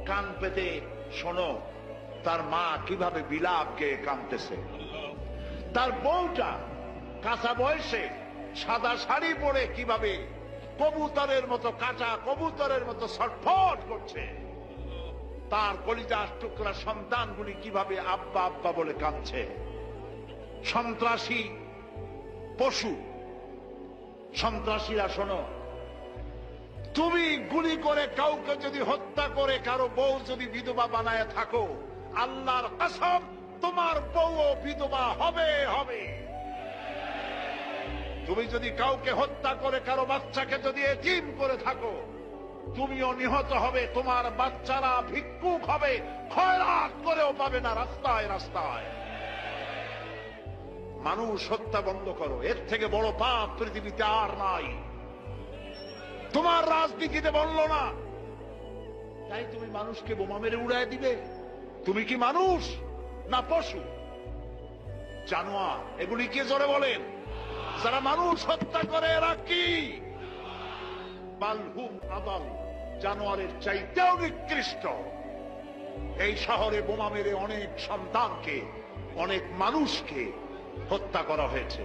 কান পেতে শোনো তার মা কিভাবে বিলাপ গেয়ে কাঁদতেছে। তার বউটা কাঁচা বয়সে সাদা শাড়ি পরে কিভাবে কবুতরের মতো, কাঁচা কবুতরের মতো ছটফট করছে। তার কলিজার টুকরা সন্তানগুলি কিভাবে আব্বা আব্বা বলে কাঁদছে। সন্ত্রাসী পশু, সন্ত্রাসীরা শোনো, তুমি গুলি করে কাউকে যদি হত্যা করে কারো বউ যদি বিধবা বানায় থাকো, আল্লাহর কসম তোমার বউও বিধবা হবে হবে। তুমি যদি কাউকে হত্যা করে কারো বাচ্চাকে যদি এতিম করে থাকো, তুমিও নিহত হবে, তোমার বাচ্চারা ভিক্ষুক হবে, খয়রাত করেও পাবে না রাস্তায় রাস্তায়। মানুষ হত্যা বন্ধ করো, এর থেকে বড় পাপ পৃথিবীতে আর নাই। তোমার রাজনীতিতে বললো না তাই তুমি মানুষকে বোমা মেরে উড়ায় দিবে? তুমি কি মানুষ না পশু, জানোয়ার? এগুলি কে জোরে বলেন? যারা মানুষ হত্যা করে এরা কি? বালহুম আদাল, জানোয়ারের চাইতেও নিকৃষ্ট। এই শহরে বোমা মেরে অনেক সন্তানকে, অনেক মানুষকে হত্যা করা হয়েছে।